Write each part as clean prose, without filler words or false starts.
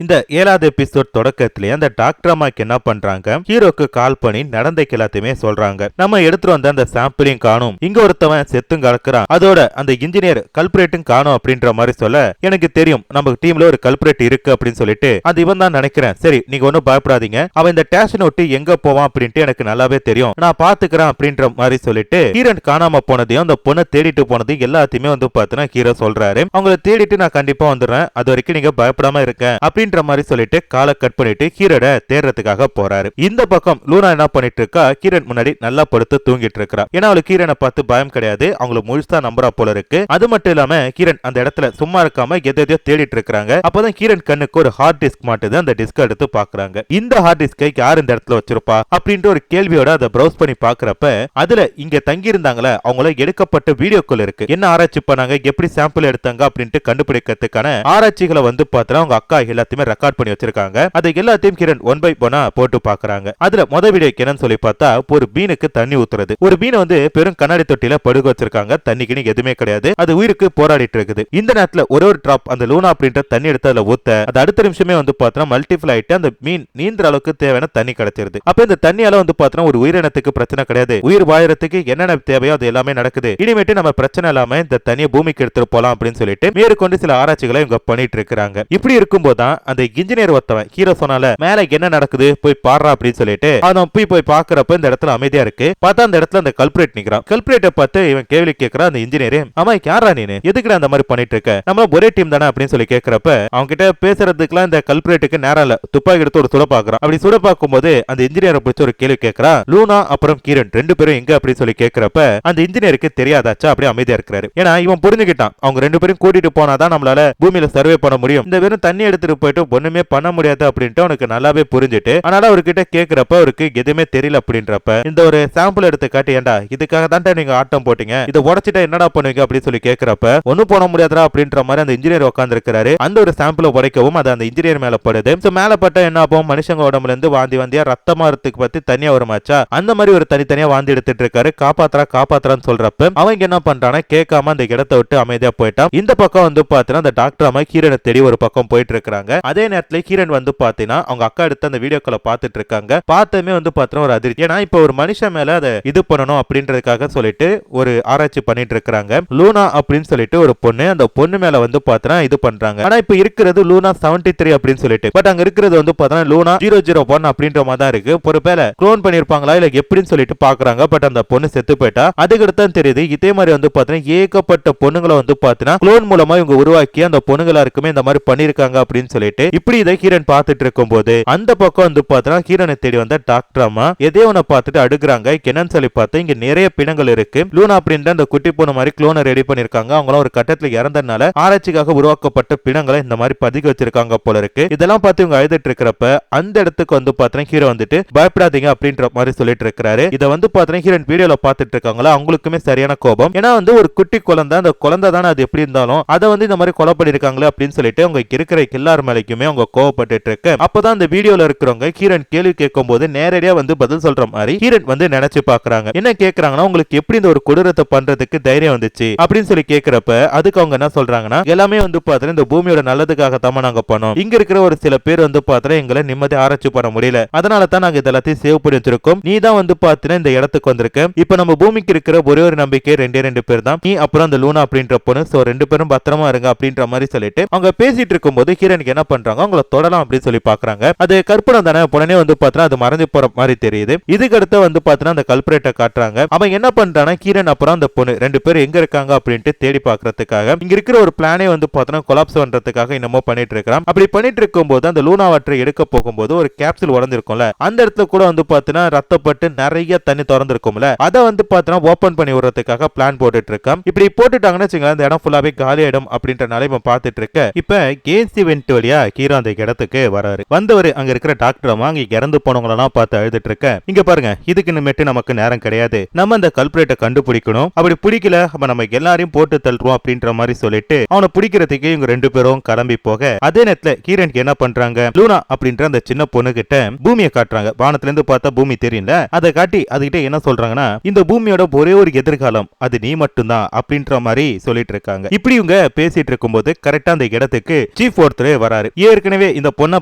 இந்த 7வது எபிசோட் தொடக்கத்திலேயே அந்த டாக்டர் அம்மாக்கு என்ன பண்றாங்க, ஹீரோக்கு கால் பண்ணி நடந்தைக்கு எல்லாத்தையுமே சொல்றாங்க. நம்ம எடுத்துட்டு வந்த அந்த சாம்பிளையும் காணும், இங்க ஒருத்தவன் செத்தும் கலக்குறான், அதோட அந்த இன்ஜினியர் கல்பரேட்டும் காணும் அப்படின்ற மாதிரி சொல்ல, எனக்கு தெரியும் நம்ம டீம்ல ஒரு கல்பரேட் இருக்கு அப்படின்னு சொல்லிட்டு அது இவன் தான் நினைக்கிறேன். சரி நீங்க ஒன்னும் பயப்படாதீங்க, அவன் இந்த ஸ்டேஷன் ஒட்டி எங்க போவான் அப்படின்ட்டு எனக்கு நல்லாவே தெரியும், நான் பாத்துக்கிறேன் அப்படின்ற மாதிரி சொல்லிட்டு ஹீரன் காணாம போனதையும் அந்த பொண்ணை தேடிட்டு போனதையும் எல்லாத்தையுமே வந்து பாத்தீங்கன்னா ஹீரோ சொல்றாரு. அவங்கள தேடிட்டு நான் கண்டிப்பா வந்துடுறேன், அது வரைக்கும் நீங்க பயப்படாம இருக்க அப்படின்ற மாதிரி சொல்லிட்டு காலை கட் பண்ணிட்டு ஹீரோட தேடுறதுக்காக போறாரு. இந்த பக்கம் லூனா என்ன பண்ணிட்டு இருக்கா, ஹீரன் முன்னாடி நல்லா படுத்து தூங்கிட்டு இருக்கா. ஏன்னா அவளுக்கு ஹீரனை பார்த்து பயம் கிடையாது, அவங்கள முழுசா நம்புறா போல இருக்கு. அது மட்டும் இல்லாம ஹீரன் அந்த இடத்துல சும்மா இருக்காம எதையோ தேடிட்டு இருக்காங்க. அப்பதான் ஹீரன் கண்ணுக்கு ஒரு ஹார்ட் டிஸ்க் மாட்டுது. அந்த டிஸ்க் எடுத்து பாக்குறாங்க. இந்த ஹார்ட் டிஸ்கை யார் இந்த இடத்துல வச்சிருப்பா அப்படின்ற ஒரு கேள்வியோட அதை ப்ரௌஸ் பண்ணி பாக்குறப்ப அதுல இங்க தங்கி இருந்தாங்களே அவங்கள எடுக்கப்பட்ட வீடியோக்கள் இருக்கு. என்ன ஆராய்ச்சி பண்ணாங்க, எப்படி சாம்பிள் எடுத்தாங்க அப்படின்ட்டு கண்டுபிடிக்கிறதுக்கான ஆராய்ச்சிகளை வந்து பார்த்தா அவங்க அக்கா எல்லாத்தையுமே ரெக்கார்ட் பண்ணி வச்சிருக்காங்க. அதை எல்லாத்தையும் கிரண் 1 by 1 போட்டு பாக்குறாங்க. அதுல முதல் வீடியோ என்னன்னு சொல்லி பார்த்தா ஒரு பீனுக்கு தண்ணி ஊத்துறது. ஒரு பீனை வந்து பெரும் கண்ணாடி தொட்டில படுக வச்சிருக்காங்க. தண்ணிக்கு எதுவுமே கிடையாது, அது உயிருக்கு போராடிட்டு இருக்குது. இந்த நேரத்துல ஒரு டிராப் அந்த லூனா அப்படின்ற தண்ணி எடுத்து அதுல ஊத்த அது அடுத்த நிமிஷமே வந்து பார்த்தா மல்டிபிள் ஆயிட்டு அந்த மீன் நீந்துற அளவுக்கு தேவையான தண்ணி கிடைச்சிருது. அப்ப இந்த தண்ணியால வந்து பார்த்தா ஒரு உயிரினத்துக்கு பிரச்சனை கிடையாது, உயிர் வாழறதுக்கு என்னென்ன தேவையோ அது எல்லாமே நடக்குது. இனிமேட்டு நம்ம பிரச்சனை இல்லாம இந்த தண்ணியை பூமிக்கு எடுத்துட்டு போலாம் அப்படின்னு சொல்லிட்டு மேற்கொண்டு சில ஆராய்ச்சிகளை இவங்க பண்ணிட்டு இருக்காங்க. இப்படி இருக்கும்போது தான் அந்த இன்ஜினியர் ஒருத்தவன் ஹீரோ சொன்னால மேல என்ன நடக்குது போய் பாடுறா அப்படின்னு சொல்லிட்டு அவன் போய் பாக்குறப்ப இந்த இடத்துல அமைதியா இருக்கு. பார்த்தா அந்த இடத்துல அந்த கல்பரேட் நிக்கிறான். கல்பரேட்டை பார்த்து இவன் கேள்வி கேட்கறான். அந்த இன்ஜினியர் ஆமா யாரா நீ, எதுக்குடா அந்த மாதிரி பண்ணிட்டு இருக்க, நம்ம ஒரே டீம் தானே அப்படின்னு சொல்லி கேட்கறப்ப அவங்க கிட்ட பேசுறதுக்குலாம் இந்த கல்பரேட்டுக்கு நேரம் இல்ல, துப்பாக்கி எடுத்து ஒரு சுட பாக்குறான். அப்படி சுட பார்க்கும்போது அந்த இன்ஜினியரை பிடிச்ச ஒரு கேள்வி கேட்கறான். லூனா அப்புறம் கிரண் 2 பேரும் எங்க அப்படின்னு சொல்லி கேட்கறப்ப அந்த இன்ஜினியருக்கு தெரியாதாச்சா அப்படியே அமைதியா இருக்கிறாரு. ஏன்னா இவன் புரிஞ்சுக்கிட்டான் அவங்க 2 பேரும் கூட்டிட்டு போனாதான் நம்மளால பூமியில சர்வே பண்ண முடியும், இந்த வெறும் தண்ணி எடுத்துட்டு போயிட்டு ஒண்ணுமே பண்ண முடியாது அப்படின்ட்டு அவனுக்கு நல்லாவே புரிஞ்சுட்டு அதனால அவர்கிட்ட கேட்கிறப்ப அவருக்கு எதுவுமே தெரியல. அப்படின்றப்ப இந்த ஒரு சாம்பிள் எடுத்து காட்டி ஏண்டா இதுக்காக தான் நீங்க ஆட்டம் போட்டீங்க, இதை உடைச்சிட்டா என்னடா பண்ணுவீங்க அப்படின்னு சொல்லி கேட்கிறப்ப ஒன்னும் போன முடியாதா அப்படின்ற மாதிரி அந்த இன்ஜினியர் உட்கார்ந்து இருக்கிறாரு. அந்த ஒரு சாம்பிளை உடைக்கவும் அது அந்த இன்ஜினியர் மேல படுது. மேல பட்ட என்ன ஆகும், மனுஷங்க உடம்புல இருந்து வாந்தியா ரத்தமா வரத்துக்கு பத்தி தனியா வருமாச்சா அந்த மாதிரி ஒரு தனித்தனியா வாந்தி எடுத்துட்டு இருக்காரு. காப்பாத்துறான்னு சொல்றப்ப அவங்க என்ன பண்றானா கேட்காம அந்த இடத்தை விட்டு அமைதியா போயிட்டான். இந்த பக்கம் வந்து பாத்தீங்கன்னா அந்த டாக்டர் அம்மா ஹீரனை தேடி ஒரு பக்கம் போயிட்டு இருக்காங்க. அதே நேரத்துல ஹீரன் வந்து பாத்தீங்கன்னா அவங்க அக்கா எடுத்து அந்த வீடியோக்களை பார்த்துட்டு இருக்காங்க. பார்த்தமே வந்து பாத்தீங்கன்னா ஒரு அதிர்ச்சி, ஏன்னா இப்ப ஒரு மனுஷன் மேல அதை இது பண்ணணும் அப்படின்றதுக்காக சொல்லிட்டு ஒரு ஆராய்ச்சி பண்ணிட்டு இருக்காங்க. லூனா அப்படின்னு சொல்லிட்டு ஒரு பொண்ணு, அந்த பொண்ணு மேல வந்து பாத்தீங்கன்னா இது பண்றாங்க. ஆனா இப்ப இருக்கிறது லூனா 73 அப்படின்னு சொல்லிட்டு, பட் அங்க இருக்கிறது வந்து பாத்தீங்கன்னா லூனா 001 அப்படின்ற மாதிரி தான் இருக்கு. ஒரு பேல க்ளோன் பண்ணிருப்பாங்களா இல்ல எப்படின்னு சொல்லிட்டு பாக்குறாங்க. பட் அந்த பொண்ணு செத்து போயிட்டா. அதுக்கு தான் தெரியுது இதே மாதிரி வந்து பாத்தீங்கன்னா ஏகப்பட்ட பொண்ணுங்களை வந்து பாத்தீங்கன்னா க்ளோன் மூலமா இவங்க உருவாக்கி அந்த பொண்ணுங்களா இருக்குமே இந்த மாதிரி பண்ணிருக்காங்க அப்படின்னு சொல்லிட்டு இப்படி இதை ஹீரன் பார்த்துட்டு இருக்கும் போது அந்த பக்கம் வந்து பாத்தீங்கன்னா ஹீரனை தேடி வந்த டாக்டர் அம்மா எதே ஒண்ணு பார்த்துட்டு அடுக்குறாங்க. என்னன்னு சொல்லி பார்த்தா இங்க நிறைய பிணங்கள் இருக்கு. லூனா அப்படின்ற அந்த குட்டி பொண்ணு மாதிரி க்ளோனை ரெடி பண்ணிருக்காங்க. அவங்களும் ஒரு கட்டத்துல இறந்தனால ஆராய்ச்சிக்காக உருவாக்கப்பட்ட பிணங்களை இந்த மாதிரி பதிக்க வச்சிருக்காங்க போல இருக்கு. இதெல்லாம் பார்த்து இவங்க அழுதுட்டு இருக்கிறப்ப அந்த இடத்துக்கு வந்து பாத்தீங்கன்னா ஹீரோ வந்துட்டு பயப்படாதீங்க அப்படின்ற மாதிரி சொல்லிட்டு இருக்காரு. இதை வந்து பாத்தீங்கன்னா ஹீரன் வீடியோல பார்த்துட்டு இருக்காங்களா அவங்களுக்குமே சரியான கோபம். ஏன்னா வந்து ஒரு குட்டி குழந்தை, அந்த குழந்தை தானே அது எப்படி இருந்தாலும் அதை வந்து இந்த மாதிரி கொலை பண்ணிருக்காங்களே அப்படின்னு சொல்லிட்டு அவங்க இருக்கிற எல்லார் மேலைக்குமே அவங்க கோவப்பட்டு இருக்கு. அப்பதான் அந்த வீடியோல இருக்கிறவங்க ஹீரன் கேள்வி கேட்கும் போது நேரடியா வந்து பதில் சொல்ற மாதிரி ஹீரன் வந்து நினைச்சு பாக்குறாங்க. என்ன கேக்குறாங்கன்னா உங்களுக்கு எப்படி இந்த ஒரு கொடூரத்தை பண்றதுக்கு தைரியம் வந்துச்சு அப்படின்னு சொல்லி கேக்குறப்ப அதுக்கு அவங்க என்ன சொல்றாங்கன்னா எல்லாமே வந்து பாத்தீங்கன்னா இந்த பூமியோட நல்லதுக்காக தான் நாங்க பண்ணோம். இங்க இருக்கிற ஒரு சில பேர் வந்து பாத்தீங்கன்னா எங்களை நிம்மதி ஆராய்ச்சி பண்ண முடியல, அதனால தான் நாங்க இதெல்லாத்தையும் சேவ் பண்ணி வச்சிருக்கோம். நீ தான் வந்து பாத்தீங்கன்னா இந்த இடத்துக்கு வந்திருக்க. இப்ப நம்ம பூமிக்கு இருக்கிற ஒரே ஒரு நம்பிக்கை 2 பேர் தான், நீ அப்புறம் அந்த லூனா அப்படின்ற பொண்ணு. சோ 2 பேரும் பத்திரமா இருங்க அப்படின்ற மாதிரி சொல்லிட்டு அவங்க பேசிட்டு இருக்கும் போது ஹீரனுக்கு என்ன பண்றாங்க, அவங்கள தொடலாம் அப்படின்னு சொல்லி பாக்குறாங்க. அது கற்பனை தானே, உடனே வந்து பாத்தீங்கன்னா அது மறைஞ்சு போற மாதிரி தெரியுது. இதுக்கு அடுத்து வந்து பாத்தீங்கன்னா அந்த கல்பரேட்டை காட்டுறாங்க. அவன் என்ன பண்றானா ஹீரன் அப்புறம் அந்த பொண்ணு 2 பேரும் எங்க இருக்காங்க அப்படின்ட்டு தேடி பாக்குறதுக்காக இங்க இருக்கிற ஒரு பிளானே வந்து பாத்தீங்கன்னா கொலாப்ஸ் பண்றதுக்காக என்னமோ பண்ணிட்டு இருக்கான். அப்படி பண்ணிட்டு இருக்கும் போது அந்த லூனா வாட்டரை எடுக்க போகும்போது ஒரு கேப்சூல் உடஞ்சிருக்கும்ல, அந்த இடத்துல கூட வந்து பாத்தீங்கன்னா ரத்தப்பட்டு நிறைய தண்ணி திறந்திருக்கும்ல, அதை வந்து பாத்தீங்கன்னா ஓபன் பண்ணி விடுறதுக்காக பிளான் போட்டுட்டு இருக்கான். இப்படி போட்டுட்டாங்கன்னு வச்சுங்களேன் அந்த இடம் ஃபுல்லாவே காலி ஆயிடும் அப்படின்றனால இவன் பார்த்துட்டு இருக்க. இப்ப கேசி வென்ட் வழியா ஹீரோ அந்த இடத்துக்கு வராரு. வந்தவர் அங்க இருக்கிற டாக்டர் அம்மா அங்க இறந்து போனவங்களெல்லாம் பார்த்து அழுதுட்டு இருக்க. இங்க பாருங்க, இதுக்கு நிமிட்டு நமக்கு நேரம் கிடையாது, நம்ம அந்த கல்பரேட்டை கண்டுபிடிக்கணும், அப்படி பிடிக்கல நம்ம எல்லாரையும் போட்டு தள்ளுறோம் அப்படின்ற மாதிரி சொல்லிட்டு அவனை பிடிக்கிறதுக்கு இவங்க 2 பேரும் கிளம்பி போக அதே நேரத்துல ஹீரன் என்ன பண்றாங்க, லூனா அப்படின்ற அந்த சின்ன பொண்ணு கிட்ட பூமியை காட்டுறாங்க. வானத்துல இருந்து பார்த்தா பூமி தெரியும்ல, அதை காட்டி அதுகிட்ட என்ன சொல்றாங்கன்னா இந்த பூமியோட ஒரே ஒரு எதிர்காலம் அது நீ மட்டும்தான் அப்படின்ற மாதிரி சொல்லிட்டு இருக்காங்க. இப்படி இவங்க பேசிட்டு இருக்கும்போது கரெக்டா அந்த இடத்துக்கு சீஃப் ஒருத்தர் வராரு. இன்ஜினியர் ஏற்கனவே இந்த பொண்ணை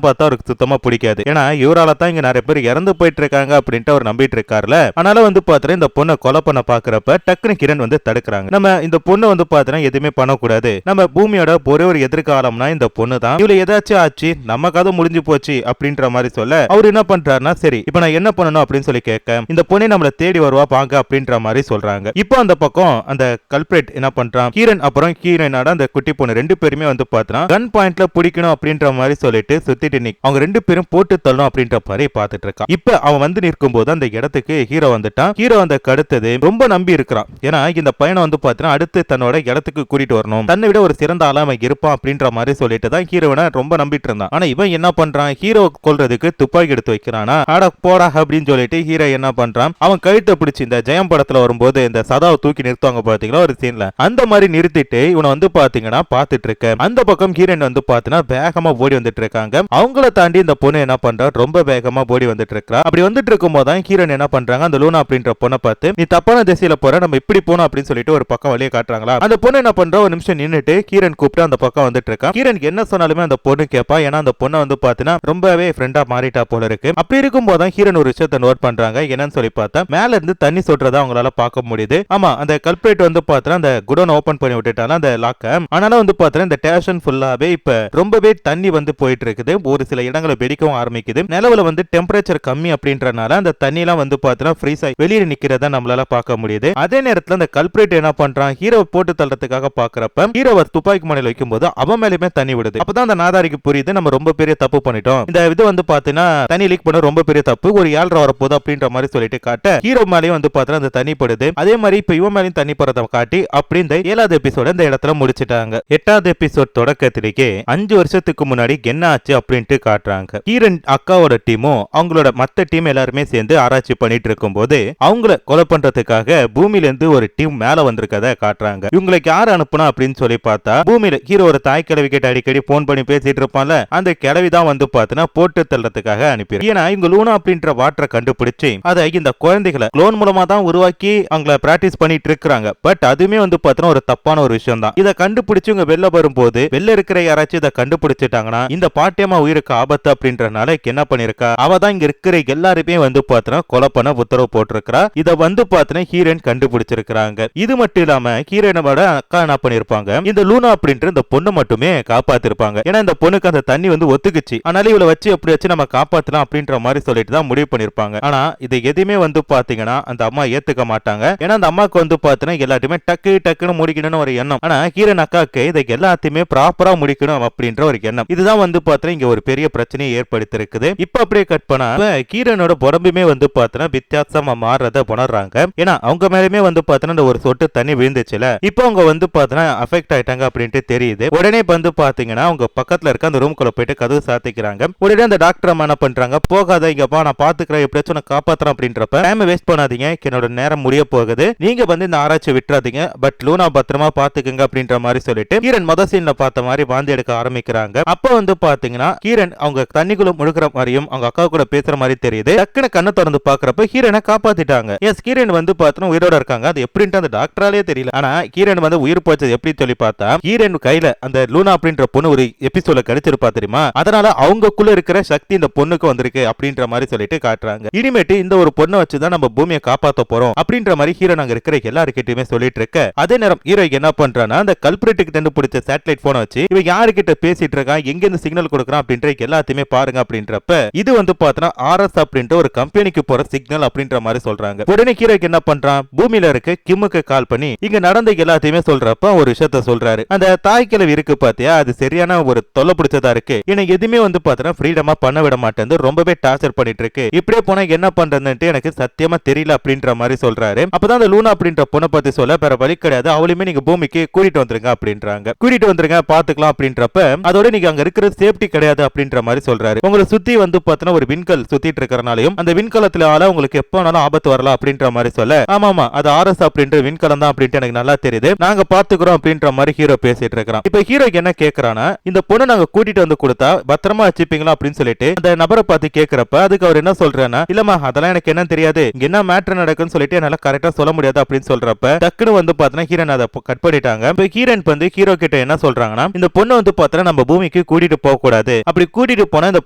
பார்த்தா அவருக்கு சுத்தமா பிடிக்காது. ஏன்னா இவரால தான் இங்க நிறைய பேர் இறந்து போயிட்டு இருக்காங்க அப்படின்ட்டு அவர் நம்பிட்டு இருக்காருல. அதனால வந்து பாத்தீங்கன்னா இந்த பொண்ணை கொலை பண்ண பாக்குறப்ப டக்குனு கிரண் வந்து தடுக்கிறாங்க. நம்ம இந்த பொண்ணை வந்து பாத்தீங்கன்னா எதுவுமே பண்ணக்கூடாது, நம்ம பூமியோட ஒரே ஒரு எதிர்காலம்னா இந்த பொண்ணு தான், இவள ஏதாச்சும் ஆச்சு நம்ம கதை முடிஞ்சு போச்சு அப்படின்ற மாதிரி சொல்ல அவர் என்ன பண்றாருன்னா சரி இப்ப நான் என்ன பண்ணணும் அப்படின்னு சொல்லி கேட்க இந்த பொண்ணை நம்மள தேடி வருவா பாங்க அப்படின்ற மாதிரி சொல்றாங்க. இப்போ அந்த பக்கம் அந்த கல்பிரேட் என்ன பண்றான், ஹீரன் அப்புறம் ஹீரோயினோட அந்த குட்டி பொண்ணு ரெண்டு பேருமே வந்து பாத்தீங்கன்னா கன் பாயிண்ட்ல பிடிக்கணும் அப்படின்ற மாதிரி சொல்லிட்டு சுத்திட்டு அவங்க ரெண்டு பேரும் போட்டு தள்ளணும் அப்படின்ற மாதிரி பாத்துட்டு இருக்கான். இப்ப அவன் வந்து நிற்கும் போது அந்த இடத்துக்கு ஹீரோ வந்துட்டான். ஹீரோ அந்த அடுத்தது ரொம்ப நம்பி இருக்கிறான். ஏன்னா இந்த பையனை வந்து பாத்தீங்கன்னா அடுத்து தன்னோட இடத்துக்கு கூட்டிட்டு வரணும், தன்னை விட ஒரு சிறந்த ஆளாம இருப்பான் அப்படின்ற மாதிரி சொல்லிட்டு தான் ஹீரோனை ரொம்ப நம்பிட்டு இருந்தான். ஆனா இவன் என்ன பண்றான், ஹீரோ கொல்றதுக்கு துப்பாக்கி எடுத்து வைக்கிறானா, ஆட போடா அப்படின்னு சொல்லிட்டு ஹீரோ என்ன பண்றான், அவன் கழுத்தை பிடிச்சி இந்த ஜெயம் படத்துல வரும்போது இந்த சதாவை தூக்கி நிறுத்துவாங்க பாத்தீங்களா ஒரு சீன்ல, அந்த மாதிரி நிறுத்திட்டு இவனை வந்து பாத்தீங்கன்னா பாத்துட்டு இருக்க. அந்த பக்கம் ஹீரோயின் வந்து பாத்தீங்கன்னா வேகமா ஓடி வந்துட்டு இருக்காங்க. அவங்கள தாண்டி இந்த பொண்ணு என்ன பண்றா, ரொம்ப வேகமா ஓடி வந்துட்டு இருக்கா. அப்படி வந்துட்டு இருக்கும் போது தான் ஹீரோயின் என்ன பண்றாங்க, அந்த லூனா அப்படின்ற பொண்ணை பார்த்து நீ தப்பான திசையில போற, நம்ம இப்படி போனோம் அப்படின்னு சொல்லிட்டு ஒரு பக்கம் வழியே காட்டுறாங்களா. அந்த பொண்ணு என்ன பண்றா, ஒரு நிமிஷம் நின்னுட்டு ஹீரோயின் கூப்பிட்டு அந்த பக்கம் வந்துட்டு இருக்கா. ஹீரோயின் என்ன சொன்னாலுமே அந்த பொண்ணு கேப்பா. ஏன்னா அந்த பொண்ணை வந்து பாத்தீங்கன்னா ரொம்பவே ஃப்ரெண்டா மாறிட்டா போல இருக்கு. அப்படி இருக்கும் போது தான் ஹீரோயின் ஒரு விஷயத்தை நோட் பண்றாங்க. என்னன்னு சொல்லி பார்த்தா மேல இருந்து தண்ணி சொல்றதா அவங்களால பார்க்க முடியுது. ஆமா அந்த கல்பிரேட் வந்து பாத்தீங்கன்னா அந்த குடோன் ஓபன் பண்ணி விட்டுட்டாங்க அந்த லாக்க. ஆனால வந்து பாத்தீங்கன்னா இந்த ஸ்டேஷன் ஃபுல்லாவே இப்ப ரொம்பவே தண்ணி வந்து போயிட்டு இருக்குது. ஒரு சில இடங்களை வெடிக்கவும் ஆரம்பிக்குது. நிலவுல வந்து டெம்பரேச்சர் கம்மி அப்படின்றனால அந்த தண்ணி எல்லாம் வந்து பாத்தீங்கன்னா ஃப்ரீஸ் ஆகி வெளியே நிக்கிறத நம்மளால பார்க்க முடியுது. அதே நேரத்துல அந்த கல்பிரேட் என்ன பண்றான், ஹீரோ போட்டு தள்ளுறதுக்காக பாக்குறப்ப ஹீரோவை துப்பாக்கி முனையில வைக்கும் போது அவன் மேலுமே தண்ணி விடுது. அப்பதான் அந்த நாதாரிக்கு புரியுது நம்ம ரொம்ப பெரிய தப்பு பண்ணிட்டோம், இந்த இது வந்து பாத்தீங்கன்னா தண்ணி லீக் பண்ண ரொம்ப பெரிய தப்பு, ஒரு 7:30 வரப்போகுது அப்படின்ற மாதிரி சொல்லிட்டு காட்ட ஹீரோ மேலேயும் வந்து பாத்தீங்கன்னா அந்த தண்ணி படுது. அதே மாதிரி இப்ப இவன் மேலேயும் தண்ணி படுறத காட்டி அப்படி இந்த 7வது எபிசோட இந்த இடத்துல முடிச்சிட்டாங்க. 8வது எபிசோட் தொடக்கத்திலேயே 5 வருஷத்துக்கு முன்னாடி என்ன ஆச்சு அப்படின்ட்டு காட்டுறாங்க. ஹீரன் அக்காவோட டீமும் அவங்களோட மத்த டீம் எல்லாருமே சேர்ந்து ஆராய்ச்சி பண்ணிட்டு இருக்கும் போது அவங்கள கொலை பண்றதுக்காக பூமியில இருந்து ஒரு டீம் மேல வந்திருக்கத காட்டுறாங்க. இவங்களுக்கு யார் அனுப்புனா அப்படின்னு சொல்லி பார்த்தா பூமியில ஹீரோ ஒரு தாய் கிழவி கிட்ட அடிக்கடி போன் பண்ணி பேசிட்டு இருப்பான்ல, அந்த கிழவி தான் வந்து பாத்தீங்கன்னா போட்டு தள்ளுறதுக்காக அனுப்பி. ஏன்னா இவங்க லூனா அப்படின்ற வாட்டரை கண்டுபிடிச்சு அதை இந்த குழந்தைகளை குளோன் மூலமா தான் உருவாக்கி அவங்கள பிராக்டிஸ் பண்ணிட்டு இருக்காங்க. பட் அதுமே வந்து பாத்தீங்கன்னா ஒரு தப்பான ஒரு விஷயம் தான். இதை கண்டுபிடிச்சு இவங்க வெளில வரும்போது வெளில இருக்கிற யாராச்சும் இதை கண்டுபிடிச்சிட்டாங்கன்னா இந்த பாட்டியம்மா உயிருக்கு ஆபத்து அப்படின்றனால என்ன பண்ணிருக்கா, அவ தான் இங்க இருக்கிற எல்லாருமே வந்து பாத்தீங்கன்னா கொலை பண்ண உத்தரவு போட்டிருக்கா. இதை வந்து பாத்தீங்கன்னா ஹீரோயின் கண்டுபிடிச்சிருக்காங்க. இது மட்டும் இல்லாம ஹீரோயினோட அக்கா என்ன பண்ணிருப்பாங்க, இந்த லூனா அப்படின்ற இந்த பொண்ணு மட்டுமே காப்பாத்திருப்பாங்க. ஏன்னா இந்த பொண்ணுக்கு அந்த தண்ணி வந்து ஒத்துக்குச்சு, அதனால இவளை வச்சு எப்படி வச்சு நம்ம காப்பாத்தலாம் அப்படின்ற மாதிரி சொல்லிட்டு தான் முடிவு பண்ணிருப்பாங்க. ஆனா இது எதுவுமே வந்து பாத்தீங்கன்னா அந்த அம்மா ஏத்துக்க மாட்டாங்க. ஏன்னா அந்த அம்மாக்கு வந்து பாத்தீங்கன்னா எல்லாத்தையுமே டக்கு டக்குன்னு முடிக்கணும்னு ஒரு எண்ணம். ஆனா ஹீரோயின் அக்காக்கு இதை எல்லாத்தையுமே ப்ராப்பரா முடிக்கணும் அப்படின்ற ஒரு எண்ணம். இதுதான் வந்து பாத்தீங்கன்னா இங்க ஒரு பெரிய பிரச்சனையை ஏற்படுத்தி இருக்குது. இப்ப அப்படியே கட் பண்ணா ஹீரோனோட உடம்புமே வந்து பாத்தீங்கன்னா வித்தியாசமா மாறத உணர்றாங்க. ஏன்னா அவங்க மேலுமே வந்து பாத்தீங்கன்னா ஒரு சொட்டு தண்ணி விழுந்துச்சுல, இப்போ அவங்க வந்து பாத்தீங்கன்னா அஃபெக்ட் ஆயிட்டாங்க அப்படின்ட்டு தெரியுது. உடனே வந்து பாத்தீங்கன்னா அவங்க பக்கத்துல இருக்க அந்த ரூம்குள்ள போயிட்டு கதவு சாத்திக்கிறாங்க. உடனே அந்த டாக்டர் அம்மா என்ன பண்றாங்க, போகாத இங்கப்பா நான் பாத்துக்கிறேன் எப்படியாச்சும் நான் காப்பாத்துறேன் அப்படின்றப்ப டைம் வேஸ்ட் பண்ணாதீங்க, என்னோட நேரம் முடிய போகுது, நீங்க வந்து இந்த ஆராய்ச்சி விட்டுறாதீங்க, பட் லூனா பத்திரமா பாத்துக்குங்க அப்படின்ற மாதிரி சொல்லிட்டு ஹீரன் மொத சீன்ல பார்த்த மாதிரி வாந்தி எடுக்க ஆரம்பிக்கிறாங்க. அப்ப வந்து பாத்தீங்கன்னா ஹீரன் அவங்க தண்ணிக்குள்ள முழுகிற மாதிரியும் அவங்க அக்கா கூட பேசுற மாதிரி தெரியுது. டக்குனு கண்ணை திறந்து பாக்குறப்ப ஹீரனை காப்பாத்திட்டாங்க. எஸ் ஹீரன் வந்து பாத்தீங்கன்னா உயிரோட இருக்காங்க. அது எப்படின்ட்டு அந்த டாக்டராலே தெரியல. ஆனா ஹீரன் வந்து உயிர் போச்சது எப்படி சொல்லி பார்த்தா ஹீரன் கையில அந்த லூனா அப்படின்ற பொண்ணு ஒரு எபிசோட்ல கிடைச்சிருப்பா தெரியுமா, அதனால அவங்களுக்குள்ள இருக்கிற சக்தி இந்த பொண்ணுக்கு வந்திருக்கு அப்படின்ற மாதிரி சொல்லிட்டு காட்டுறாங்க. இனிமேட்டு இந்த ஒரு பொண்ணை வச்சுதான் நம்ம பூமியை காப்பாத்த போறோம் அப்படின்ற மாதிரி ஹீரன் அங்க இருக்கிற எல்லாருக்கிட்டயுமே சொல்லிட்டு இருக்க. அதே நேரம் ஹீரோ என்ன பண்றானா அந்த கல்பிரேட்டுக்கு தண்டு பிடிச்ச சேட்டலைட் போனை வச்சு இவன் யாருக்கிட்ட பேசிட்டு இருக்கான், எங்க இருந்து சிக்னல் கொடுக்கறான் அப்படின்ற எல்லாத்தையுமே பாருங்க அப்படின்றப்ப இது வந்து பாத்தீங்கன்னா RS அப்படின்ற ஒரு கம்பெனிக்கு போற சிக்னல் அப்படின்ற மாதிரி சொல்றாங்க. உடனே ஹீரோக்கு என்ன பண்றான், பூமியில இருக்க கிம்முக்கு கால் பண்ணி இங்க நடந்த எல்லாத்தையுமே சொல்றப்ப ஒரு விஷயத்த சொல்றாரு. அந்த தாய் கிழவி இருக்கு பாத்தியா, அது சரியான ஒரு தொல்லை பிடிச்சதா இருக்கு, எனக்கு எதுவுமே வந்து பாத்தீங்கன்னா ஃப்ரீடமா பண்ண விட மாட்டேன், ரொம்பவே டார்ச்சர் பண்ணிட்டு இருக்கு, இப்படியே போனா என்ன பண்றதுன்னு எனக்கு சத்தியமா தெரியல அப்படின்ற மாதிரி சொல்றாரு. அப்பதான் அந்த லூனா அப்படின்ற பொண்ணை பத்தி சொல்ல வேற வழி கிடையாது, அவளுமே நீங்க பூமிக்கு கூட்டிட்டு வந்துருங்க அப்படின்றாங்க. கூட்டிட்டு வந்துருங்க பாத்துக்கலாம் அப்படின்றப்ப அதோட நீங்க அங்க இருக்கிற சேஃப்டி கிடையாது அப்படின்ற மாதிரி சொல்றாரு. உங்களை சுத்தி வந்து பாத்தீங்கன்னா ஒரு விண்கல் சுத்திட்டு இருக்கறனாலையும் அந்த விண்கலத்துல ஆள உங்களுக்கு எப்ப வேணாலும் ஆபத்து வரலாம் அப்படின்ற மாதிரி சொல்ல, ஆமாமா அது RS அப்படின்ற விண்கலம் தான் அப்படின்ட்டு எனக்கு நல்லா தெரியுது, நாங்க பாத்துக்கிறோம் அப்படின்ற மாதிரி ஹீரோ பேசிட்டு இருக்கிறான். இப்ப ஹீரோக்கு என்ன கேக்குறானா, இந்த பொண்ணை நாங்க கூட்டிட்டு வந்து கொடுத்தா பத்திரமா வச்சுப்பீங்களா அப்படின்னு சொல்லிட்டு அந்த நபரை பார்த்து கேக்குறப்ப அதுக்கு அவர் என்ன சொல்றானா, இல்லமா அதெல்லாம் எனக்கு என்ன தெரியாது, இங்க என்ன மேட்டர் நடக்குன்னு சொல்லிட்டு என்னால கரெக்டா சொல்ல முடியாது அப்படின்னு சொல்றப்ப டக்குனு வந்து பாத்தீங்கன்னா ஹீரோன் அதை கட் பண்ணிட்டாங்க. இப்ப ஹீரோன் வந்து ஹீரோ கிட்ட என்ன சொல்றாங்கன்னா, இந்த பொண்ணு வந்து பாத்தீங்கன்னா நம்ம பூமிக்கு பூமிக்கு கூட்டிட்டு போக கூடாது, அப்படி கூட்டிட்டு போனா இந்த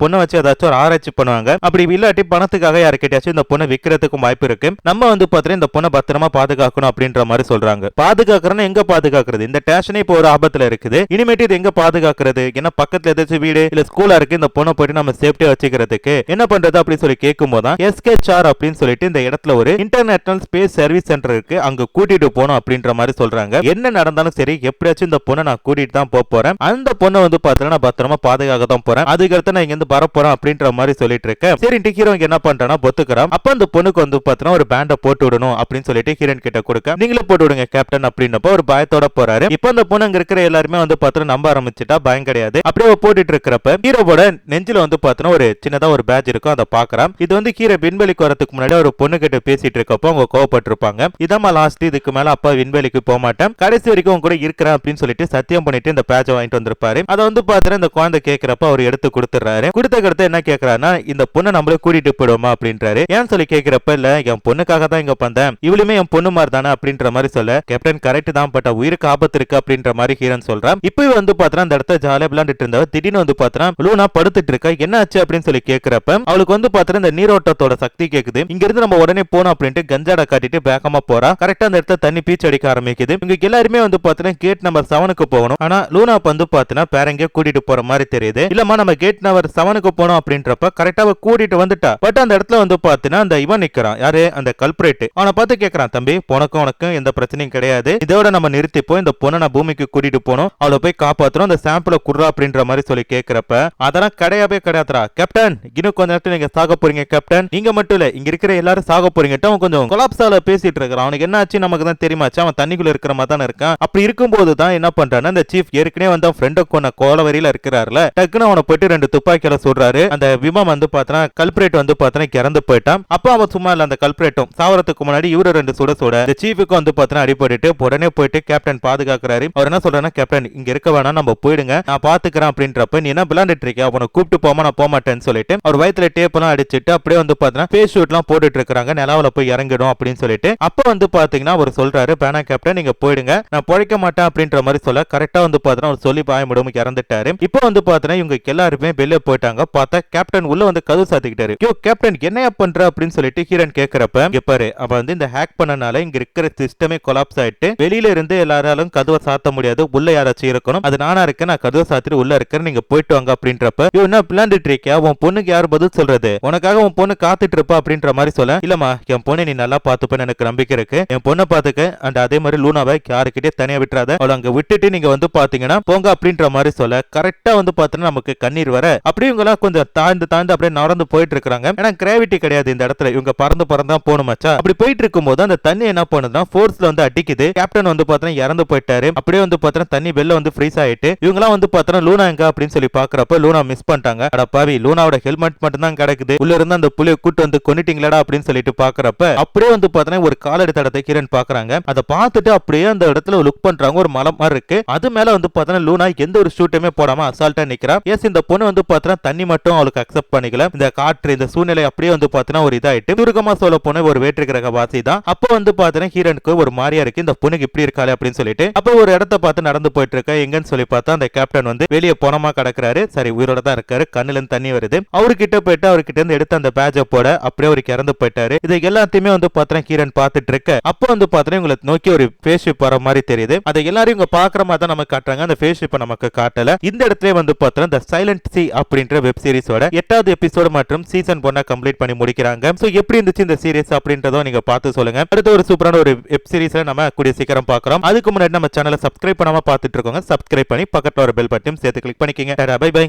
பொண்ணை வச்சு ஏதாச்சும் ஒரு ஆராய்ச்சி பண்ணுவாங்க, அப்படி இல்லாட்டி பணத்துக்காக யாருக்கிட்டாச்சும் இந்த பொண்ணை விக்கிறதுக்கும் வாய்ப்பு இருக்கு, நம்ம வந்து பாத்தீங்கன்னா இந்த பொண்ணை பத்திரமா பாதுகாக்கணும் அப்படின்ற மாதிரி சொல்றாங்க. பாதுகாக்கிறோம்னா எங்க பாதுகாக்கிறது, இந்த ஸ்டேஷனே இப்போ ஒரு ஆபத்துல இருக்குது, இனிமேட்டு இது எங்க பாதுகாக்கிறது, ஏன்னா பக்கத்துல ஏதாச்சும் வீடு இல்ல ஸ்கூலா இருக்கு, இந்த பொண்ணை போயிட்டு நம்ம சேஃப்டியா வச்சுக்கிறதுக்கு என்ன பண்றது அப்படின்னு சொல்லி கேட்கும் போது எஸ்கேஆர் அப்படின்னு சொல்லிட்டு இந்த இடத்துல ஒரு இன்டர்நேஷனல் ஸ்பேஸ் சர்வீஸ் சென்டர் இருக்கு, அங்க கூட்டிட்டு போகணும் அப்படின்ற மாதிரி சொல்றாங்க. என்ன நடந்தாலும் சரி எப்படியாச்சும் இந்த பொண்ணை நான் கூட்டிட்டு தான் போறேன், அந்த பொண்ணை வந்து பாத்தீங்கன்னா பத்திரமா பாதுகாக்க தான் போறேன், அதுக்கடுத்து நான் இங்க இருந்து வர போறேன் அப்படின்ற மாதிரி சொல்லிட்டு இருக்கேன். சரி ஹீரோ என்ன பண்றானா பொத்துக்கிறான். அப்ப அந்த பொண்ணுக்கு வந்து பாத்தீங்கன்னா ஒரு பேண்ட போட்டு விடணும் அப்படின்னு சொல்லிட்டு ஹீரோயின் கிட்ட கொடுக்க, நீங்களே போட்டு விடுங்க கேப்டன் அப்படின்னப்ப ஒரு பயத்தோட போறாரு. இப்ப அந்த பொண்ணு அங்க இருக்கிற எல்லாருமே வந்து பாத்தீங்கன்னா நம்ப ஆரம்பிச்சுட்டா, பயம் கிடையாது. அப்படியே போட்டுட்டு இருக்கிறப்ப ஹீரோவோட நெஞ்சில வந்து பாத்தீங்கன்னா ஒரு சின்னதா ஒரு பேட்ச் இருக்கும், அதை பாக்குறான். இது வந்து ஹீரோ விண்வெளிக்கு வரதுக்கு முன்னாடி ஒரு பொண்ணு கிட்ட பேசிட்டு இருக்கப்போ அவங்க கோவப்பட்டிருப்பாங்க. இதாமா லாஸ்ட், இதுக்கு மேல அப்பா விண்வெளிக்கு போக மாட்டேன், கடைசி வரைக்கும் கூட இருக்கிறேன் அப்படின்னு சொல்லிட்டு சத்தியம் பண்ணிட்டு இந்த பேட்சை வாங்கிட்டு வந்திருப்பாரு. அதை வந்து பாத்தீங்கன்னா இந்த குழந்தை கேட்கிறப்ப அவர் எடுத்து கொடுத்துறாரு. கொடுத்த என்ன கேட்கறாருன்னா, இந்த பொண்ணை நம்மள கூட்டிட்டு போயிடுவோமா அப்படின்றாரு. ஏன் சொல்லி கேட்கிறப்ப, இல்ல என் பொண்ணுக்காக தான் இங்க வந்தேன், இவளுமே என் பொண்ணு மாதிரி தானே அப்படின்ற மாதிரி சொல்ல, கேப்டன் கரெக்ட் தான், பட் உயிருக்கு ஆபத்து இருக்கு அப்படின்ற மாதிரி ஹீரோன் சொல்றான். இப்போ வந்து பாத்தீங்கன்னா அந்த இடத்துல ஜாலியா விளையாண்டுட்டு இருந்தவ திடீர்னு வந்து பாத்தீங்கன்னா லூனா படுத்துட்டு இருக்கா, என்ன ஆச்சு அப்படின்னு சொல்லி கேட்கிறப்ப அவளுக்கு வந்து பாத்தீங்கன்னா இந்த நீரோட்டத்தோட சக்தி கேக்குது, இங்க இருந்து நம்ம உடனே போனோம் அப்படின்ட்டு கஞ்சாட காட்டிட்டு வேகமா போறா. கரெக்டா அந்த இடத்துல தண்ணி பீச்சு அடிக்க ஆரம்பிக்குது. இங்க எல்லாருமே வந்து பாத்தீங்கன்னா கேட் நம்பர் 7க்கு போகணும், ஆனா லூனா வந்து பாத்தீங்கன்னா பேரங்க கூட்டிட்டு போற மாதிரி தெரியுது. இல்லமா நம்ம கேட் நம்பர் 7க்கு போனோம் அப்படின்றப்ப கரெக்டா கூட்டிட்டு வந்துட்டா. பட் அந்த இடத்துல வந்து பாத்தீங்கன்னா அந்த இவன் நிக்கிறான், யாரு அந்த கல்பரேட். அவனை பார்த்து கேட்கறான், தம்பி உனக்கும் எந்த பிரச்சனையும் கிடையாது, இதோட நம்ம நிறுத்திப்போம், இந்த பொண்ணை நான் பூமிக்கு கூட்டிட்டு போனோம், அவளை போய் காப்பாத்துறோம், அந்த சாம்பிள குடுறா அப்படின்ற மாதிரி சொல்லி கேட்கிறப்ப, அதெல்லாம் கிடையவே கிடையாதுரா கேப்டன், இன்னும் கொஞ்ச நேரத்துல நீங்க சாக போறீங்க கேப்டன், நீங்க மட்டும் இல்ல இங்க இருக்கிற எல்லாரும் சாக போறீங்க. அவன் கொஞ்சம் கொலாப்ஸால பேசிட்டு இருக்கான், அவனுக்கு என்ன ஆச்சு நமக்கு தான் தெரியுமாச்சு, அவன் தண்ணிக்குள்ள இருக்கிற மாதிரி தான் இருக்கான். அப்படி இருக்கும்போது தான் என்ன பண்றான்னு அந்த சீஃப் ஏற்கனவே வந்து ஃப்ரெண்ட கொன்ன கோலவரியில இருக்கிறார்ல, டக்குன்னு அவனை போயிட்டு 2 துப்பாக்கியால சொல்றாரு. அந்த விமானம் வந்து பாத்தனா கல்பரேட் வந்து பாத்தனா இறந்து போயிட்டான். அப்ப அவன் சும்மா இல்ல, அந்த கல்பரேட்டும் சாவறதுக்கு முன்னாடி இவரு 2 சுட இந்த சீஃபுக்கு வந்து பாத்தனா அடிபட்டுட்டு உடனே போயிட்டு கேப்டன் பாதுகாக்கிறாரு. அவர் என்ன சொல்றாருன்னா, கேப்டன் இங்க இருக்க வேணாம், நம்ம போயிடுங்க, நான் பாத்துக்கிறேன் அப்படின்றப்ப, நீ என்ன விளையாண்டுட்டு இருக்க, அவனை கூப்பிட்டு போமா, நான் போக மாட்டேன்னு சொல்லிட்டு அவர் வயித்துல டேப் எல்லாம் அடிச்சிட்டு அப்படியே வந்து பாத்தீங்கன்னா ஃபேஸ் ஷூட் எல்லாம் போட்டுட்டு இருக்காங்க, நிலாவில போய் இறங்கிடும் அப்படின்னு சொல்லிட்டு. அப்ப வந்து பாத்தீங்கன்னா அவர் சொல்றாரு, பேனா கேப்டன் நீங்க போயிடுங்க, நான் பொழைக்க மாட்டேன் அப்படின்ற மாதிரி சொல்ல, கரெக்டா வந்து பாத்தீங்கன்னா அவர் சொல்லி பாயமிடும் இறந்துட்டாரு. இப்போ வந்து பாத்தீங்கன்னா இவங்க எல்லாருமே வெளியே போயிட்டாங்க. பார்த்தா கேப்டன் உள்ள வந்து கதவு சாத்திக்கிட்டாரு. கேப்டன் என்னையா பண்ற அப்படின்னு சொல்லிட்டு ஹீரோன் கேட்கிறப்ப, இங்க பாரு அவன் வந்து இந்த ஹேக் பண்ணனால இங்க இருக்கிற சிஸ்டமே கொலாப்ஸ் ஆயிட்டு வெளியில இருந்து எல்லாராலும் கதவை சாத்த முடியாது, உள்ள யாராச்சும் இருக்கணும், அது நானா இருக்கேன், நான் கதவை சாத்திட்டு உள்ள இருக்கேன், நீங்க போயிட்டு வாங்க அப்படின்றப்ப, என்ன விளையாண்டுட்டு இருக்கியா, உன் பொண்ணுக்கு யார் பதில் சொல்றது, உனக்காக உன் பொண்ணு காத்துட்டு இருப்பா அப்படின்ற மாதிரி சொல்ல, இல்லமா என் பொண்ணை நீ நல்லா பாத்துப்பேன்னு எனக்கு நம்பிக்கை இருக்கு, என் பொண்ணை பாத்துக்க, அண்ட் அதே மாதிரி லூனாவை யாருக்கிட்டே தனியா விட்டுறாத, அவளை அங்க விட்டுட்டு நீங்க வந்து பாத்தீங்கன்னா போங்க அப்படின்ற மாதிரி சொல்ல, கரெக்டா வந்து பாத்தீங்கன்னா நமக்கு கண்ணீர் வர அப்படியே இவங்க கொஞ்சம் தாழ்ந்து அப்படியே நடந்து போயிட்டு இருக்காங்க. ஏன்னா கிராவிட்டி கிடையாது இந்த இடத்துல, இவங்க பறந்து தான் போகணுமாச்சா. அப்படி போயிட்டு இருக்கும் போது அந்த தண்ணி என்ன பண்ணுதுன்னா ஃபோர்ஸ்ல வந்து அடிக்குது. கேப்டன் வந்து பாத்தீங்கன்னா இறந்து போயிட்டாரு. அப்படியே வந்து பாத்தீங்கன்னா தண்ணி வெளில வந்து ஃப்ரீஸ் ஆயிட்டு இவங்கலாம் வந்து பாத்தீங்கன்னா லூனா எங்க அப்படின்னு சொல்லி பாக்குறப்ப லூனா மிஸ் பண்ணிட்டாங்க. அட பாவி, லூனாவோட ஹெல்மெட் மட்டும் தான் கிடக்குது, உள்ள இருந்து அந்த புலியை கூட்டு வந்து கொன்னிட்டீங்களா அப்படின்னு சொல்லிட்டு பாக்குறப்ப அப்படியே வந்து பாத்தீங்கன்னா ஒரு காலடி தடத்தை கிரண் பாக்குறாங்க. அதை பார்த்துட்டு அப்படியே அந்த இடத்துல லுக் பண்றாங்க, ஒரு மலை மாதிரி இருக்கு. அது மேல வந்து பாத்தீங்கன்னா லூனா எந்த ஒரு ஷூட்டுமே போடாம அசால்ட்டா நிக்கிறா. எஸ், இந்த பொண்ணு வந்து பாத்தீங்கன்னா தண்ணி மட்டும் அவளுக்கு அக்செப்ட் பண்ணிக்கல, இந்த காற்று இந்த சூழ்நிலை அப்படியே வந்து பாத்தீங்கன்னா ஒரு இதாயிட்டு சுருக்கமா சொல்ல போன ஒரு வேற்று கிரக வாசி தான். அப்ப வந்து பாத்தீங்கன்னா ஹீரோனுக்கு ஒரு மாதிரியா இருக்கு, இந்த பொண்ணுக்கு இப்படி இருக்காளே அப்படின்னு சொல்லிட்டு அப்ப ஒரு இடத்த பார்த்து நடந்து போயிட்டு இருக்க, எங்கன்னு சொல்லி பார்த்தா அந்த கேப்டன் வந்து வெளியே போனமா கிடக்குறாரு. சரி, உயிரோட தான் இருக்காரு, கண்ணுல இருந்து தண்ணி வருது. அவர்கிட்ட போயிட்டு அவர்கிட்ட இருந்து எடுத்து அந்த பேட்சை போட அப்படியே அவருக்கு இறந்து போயிட்டாரு. இது எல்லாத்தையுமே வந்து பாத்தீங்கன்னா ஹீரோன் பார்த்துட்டு இருக்க, அப்ப வந்து பாத்தீங்கன்னா உங்களை நோக்கி ஒரு ஃபேஸ் ஷிப் வர மாதிரி தெரியுது. அதை எல்லாரும் இவங்க பாக்குற மாதிரி தான் நமக்கு காட்டுறாங்க, அந்த ஃபேஸ் ஷிப்பை நமக்கு காட்டல. இந்த இடத்துல வந்து பாத்தீங்கன்னா தி சைலண்ட் சி அப்படின்ற வெப் சீரிஸோட 8வது எபிசோடு மற்றும் சீசன் 1 கம்ப்ளீட் பண்ணி முடிக்கிறாங்க. சோ எப்படி இருந்துச்சு இந்த சீரிஸ் அப்படின்றத நீங்க பார்த்து சொல்லுங்க. அடுத்த ஒரு சூப்பரான ஒரு வெப் சீரிஸ்ல நம்ம கூடிய சீக்கிரம் பார்க்கலாம். அதுக்கு முன்னாடி நம்ம சேனலை சப்ஸ்கிரைப் பண்ணாம பார்த்துட்டு இருக்கோங்க, சப்ஸ்கிரைப் பண்ணி பக்கத்துல ஒரு பெல் பட்டன் சேர்த்து கிளிக் பண்ணிக்கங்க. Bye by.